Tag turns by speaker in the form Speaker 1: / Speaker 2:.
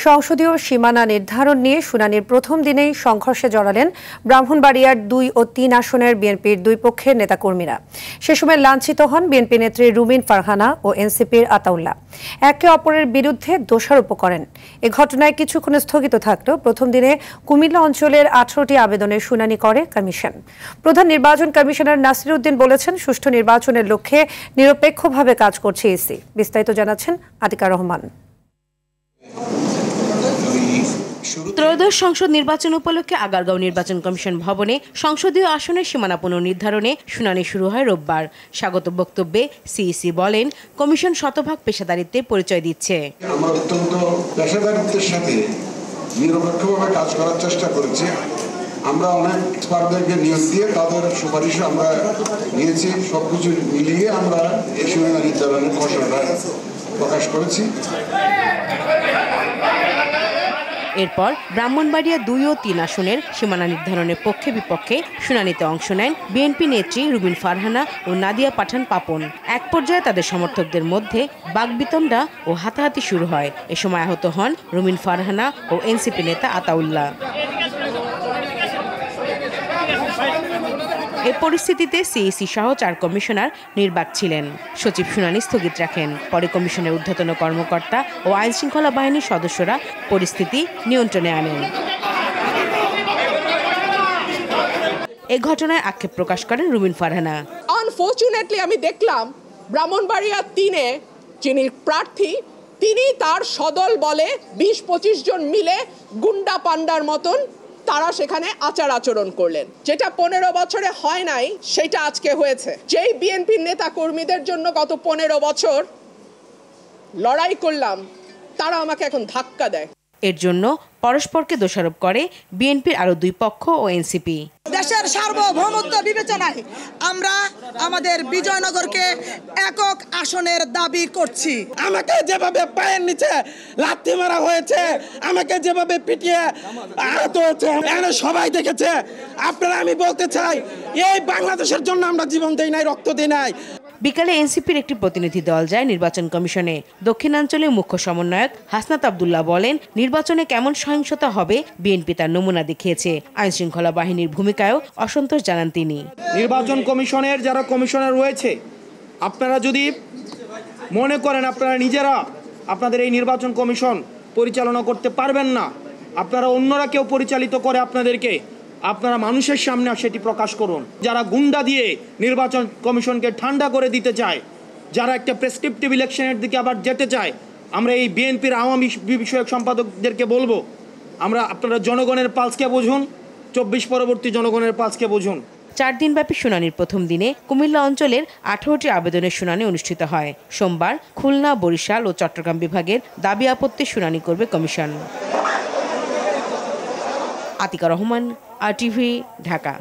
Speaker 1: সংসদীয় সীমানা নির্ধারণ নিয়ে শুনানির প্রথম দিনেই সংঘর্ষে জড়ালেন ব্রাহ্মণবাড়িয়ার 2 ও 3 আসনের বিএনপির দুই পক্ষের নেতাকর্মীরা। সে সময় লাঞ্ছিত হন বিএনপি নেত্রী রুমিন ফারহানা ও এনসিপির আতাউল্লাহ। একে অপরের বিরুদ্ধে দোষারোপ করেন। এ ঘটনায় কিছুক্ষণ স্থগিত থাকলেও প্রথম দিনে কুমিল্লা অঞ্চলের 18টি আবেদনের শুনানি করে কমিশন। প্রধান নির্বাচন কমিশনার নাসির উদ্দিন বলেছেন, সুষ্ঠু নির্বাচনের লক্ষ্যে নিরপেক্ষভাবে কাজ করছে ইসি। বিস্তারিত জানাচ্ছেন আতিকা রহমান।
Speaker 2: ত্রয়োদশ সংসদ নির্বাচন উপলক্ষে আগারগাঁও নির্বাচন কমিশন ভবনে সংসদীয় আসনের সীমানা পুনর্নির্ধারণে শুনানি শুরু হয় রোববার। স্বাগত বক্তব্যে সিইসি বলেন, কমিশন শতভাগ পেশাদারিত্বে পরিচয় দিচ্ছে।
Speaker 3: আমরা অত্যন্ত পেশাদারিত্বের সাথে নিরপেক্ষভাবে কাজ করার চেষ্টা করেছি। আমরা অনেক এক্সপার্টদেরকে নিয়োগ দিয়ে তাদের সুপারিশ আমরা নিয়েছি। সবকিছু মিলিয়ে আমরা এই সীমানা নির্ধারণের খসড়াটা প্রকাশ করেছি।
Speaker 2: এরপর ব্রাহ্মণবাড়িয়া 2 ও 3 আসনের সীমানা নির্ধারণের পক্ষে বিপক্ষে শুনানিতে অংশ নেন বিএনপি নেত্রী রুমিন ফারহানা ও নাদিয়া পাঠান পাপন। এক পর্যায়ে তাদের সমর্থকদের মধ্যে বাকবিতণ্ডা ও হাতাহাতি শুরু হয়। এ সময় আহত হন রুমিন ফারহানা ও এনসিপি নেতা আতাউল্লাহ। এ পরিস্থিতিতে সিইসি সহ 4 কমিশনার নির্বাক ছিলেন। সচিব শুনানি স্থগিত রাখেন। পরে কমিশনের ঊর্ধ্বতন কর্মকর্তা ও আইন শৃঙ্খলা বাহিনীর সদস্যরা পরিস্থিতি নিয়ন্ত্রণে আনেন। এ ঘটনায় আক্ষেপ প্রকাশ করেন রুমিন ফারহানা।
Speaker 4: আনফরচুনেটলি আমি দেখলাম ব্রাহ্মণবাড়িয়া 3-এ যিনি প্রার্থী তিনি তার সদল বলে 20-25 জন মিলে গুন্ডা পান্ডার মতন তারা সেখানে আচার আচরণ করলেন, যেটা 15 বছরে হয় নাই সেটা আজকে হয়েছে। যেই বিএনপির নেতা কর্মীদের জন্য গত 15 বছর লড়াই করলাম তারা আমাকে এখন ধাক্কা দেয়।
Speaker 2: এর জন্য পরস্পরকে দোষারোপ করে বিএনপির আরো 2 পক্ষ ও এনসিপি।
Speaker 5: দেশের সার্বভৌমত্ব বিবেচনায় আমরা আমাদের বিজয়নগরকে একক আসনের দাবি করছি।
Speaker 6: আমাকে যেভাবে পায়ের নিচে লাথি মারা হয়েছে, আমাকে যেভাবে পিটিয়ে আহত হয়েছে সবাই দেখেছে। আপনারা, আমি বলতে চাই, এই বাংলাদেশের জন্য আমরা জীবন দেই নাই, রক্ত দেই নাই।
Speaker 2: বিকালে এনসিপির একটি প্রতিনিধি দল যায় নির্বাচন কমিশনে। দক্ষিণাঞ্চলের মুখ্য সমন্বয়ক হাসনাত আব্দুল্লাহ বলেন, নির্বাচনে কেমন সহিংসতা হবে বিএনপি তার নমুনা দেখিয়েছে। আইন শৃঙ্খলা বাহিনীর ভূমিকায়ও অসন্তোষ জানান তিনি।
Speaker 7: নির্বাচন কমিশনের যারা কমিশনার রয়েছে, আপনারা যদি মনে করেন আপনারা নিজেরা আপনাদের এই নির্বাচন কমিশন পরিচালনা করতে পারবেন না, আপনারা অন্যরা কেউ পরিচালিত করে আপনাদেরকে, আপনারা মানুষের সামনে সেটি প্রকাশ করুন। যারা গুন্ডা দিয়ে নির্বাচন কমিশনকে ঠান্ডা করে দিতে চায়, যারা একটা প্রেসক্রিপটিভ ইলেকশনের দিকে আবার যেতে চায়, আমরা এই বিএনপির আওয়ামী বিষয়ক সম্পাদকদেরকে বলবো, আপনারা জনগণের পালসকে বুঝুন, 24 পরবর্তী জনগণের পালসকে বুঝুন।
Speaker 2: 4 দিনব্যাপী শুনানির প্রথম দিনে কুমিল্লা অঞ্চলের 18টি আবেদনের শুনানি অনুষ্ঠিত হয়। সোমবার খুলনা, বরিশাল ও চট্টগ্রাম বিভাগের দাবি আপত্তির শুনানি করবে কমিশন। আতিকা রহমান, RTV, ঢাকা।